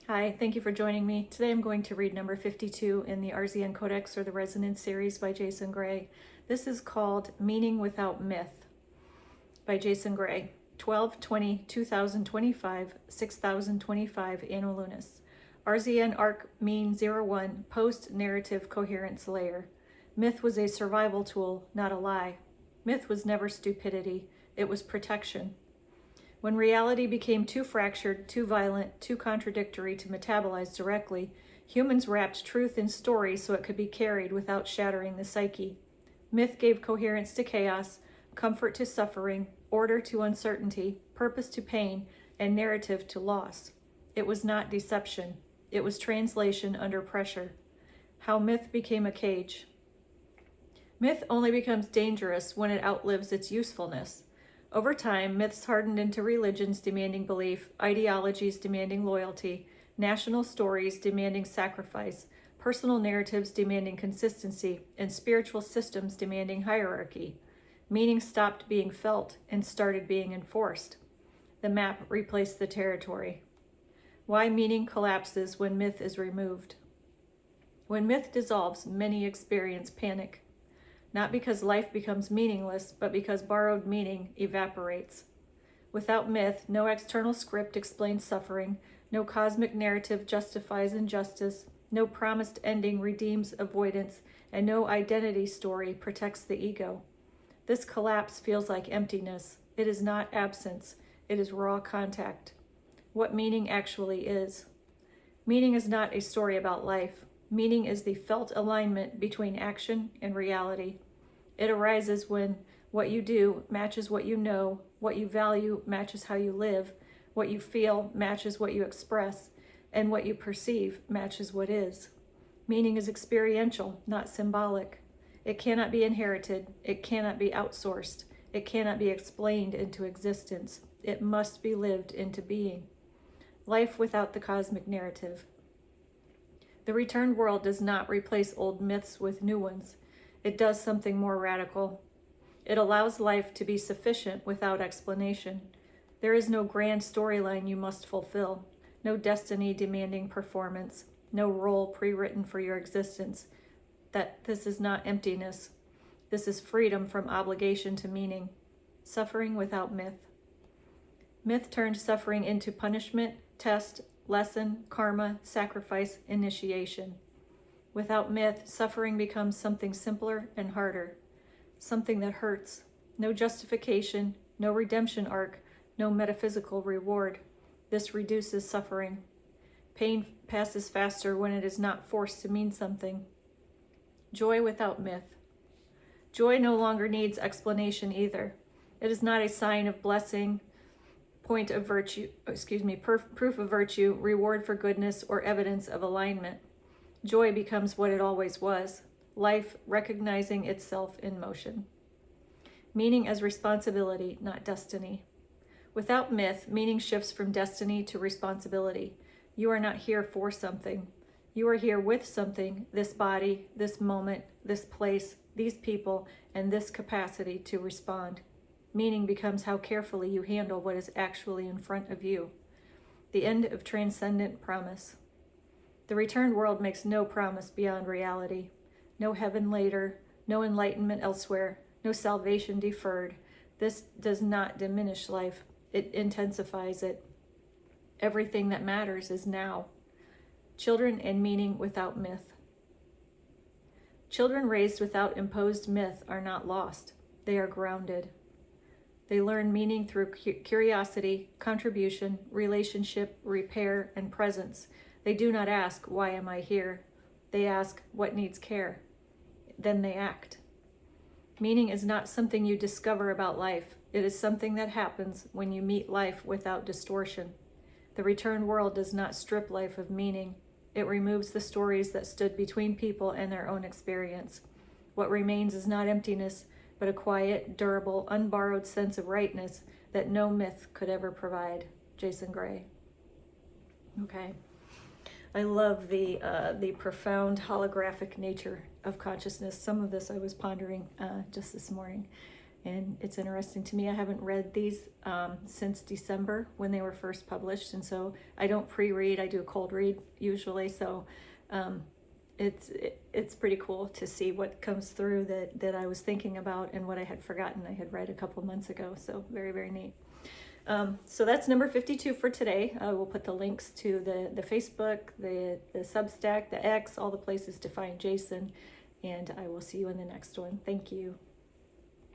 Hi, thank you for joining me. Today I'm going to read number 52 in the RZN Codex, or the Resonance series, by Jason Gray. This is called Meaning Without Myth by Jason Gray. 12/20/2025, 6025 Anno Lunis. RZN Arc Mean 01 Post Narrative Coherence Layer. Myth was a survival tool, not a lie. Myth was never stupidity, it was protection. When reality became too fractured, too violent, too contradictory to metabolize directly, humans wrapped truth in story so it could be carried without shattering the psyche. Myth gave coherence to chaos, comfort to suffering, order to uncertainty, purpose to pain, and narrative to loss. It was not deception. It was translation under pressure. How myth became a cage. Myth only becomes dangerous when it outlives its usefulness. Over time, myths hardened into religions demanding belief, ideologies demanding loyalty, national stories demanding sacrifice, personal narratives demanding consistency, and spiritual systems demanding hierarchy. Meaning stopped being felt and started being enforced. The map replaced the territory. Why meaning collapses when myth is removed. When myth dissolves, many experience panic. Not because life becomes meaningless, but because borrowed meaning evaporates. Without myth, no external script explains suffering, no cosmic narrative justifies injustice, no promised ending redeems avoidance, and no identity story protects the ego. This collapse feels like emptiness. It is not absence, it is raw contact. What meaning actually is. Meaning is not a story about life. Meaning is the felt alignment between action and reality. It arises when what you do matches what you know, what you value matches how you live, what you feel matches what you express, and what you perceive matches what is. Meaning is experiential, not symbolic. It cannot be inherited. It cannot be outsourced. It cannot be explained into existence. It must be lived into being. Life without the cosmic narrative. The returned world does not replace old myths with new ones. It does something more radical. It allows life to be sufficient without explanation. There is no grand storyline you must fulfill, no destiny demanding performance, no role pre-written for your existence. This is not emptiness. This is freedom from obligation to meaning. Suffering without myth. Myth turned suffering into punishment, test, lesson, karma, sacrifice, initiation. Without myth, suffering becomes something simpler and harder, something that hurts. No justification, no redemption arc, no metaphysical reward. This reduces suffering. Pain passes faster when it is not forced to mean something. Joy without myth. Joy no longer needs explanation either. It is not a sign of blessing, proof of virtue, reward for goodness, or evidence of alignment. Joy becomes what it always was, life recognizing itself in motion. Meaning as responsibility, not destiny. Without myth, meaning shifts from destiny to responsibility. You are not here for something. You are here with something, this body, this moment, this place, these people, and this capacity to respond. Meaning becomes how carefully you handle what is actually in front of you. The end of transcendent promise. The returned world makes no promise beyond reality. No heaven later, no enlightenment elsewhere, no salvation deferred. This does not diminish life. It intensifies it. Everything that matters is now. Children and meaning without myth. Children raised without imposed myth are not lost. They are grounded. They learn meaning through curiosity, contribution, relationship, repair, and presence. They do not ask, why am I here? They ask, what needs care? Then they act. Meaning is not something you discover about life. It is something that happens when you meet life without distortion. The returned world does not strip life of meaning. It removes the stories that stood between people and their own experience. What remains is not emptiness, but a quiet, durable, unborrowed sense of rightness that no myth could ever provide. Jason Gray. Okay. I love the profound holographic nature of consciousness. Some of this I was pondering just this morning. And it's interesting to me. I haven't read these since December when they were first published, and so I don't pre-read. I do a cold read usually. So it's pretty cool to see what comes through that I was thinking about and what I had forgotten I had read a couple months ago. So very, very neat. So that's number 52 for today. I will put the links to the Facebook, the Substack, the X, all the places to find Jason, and I will see you in the next one. Thank you.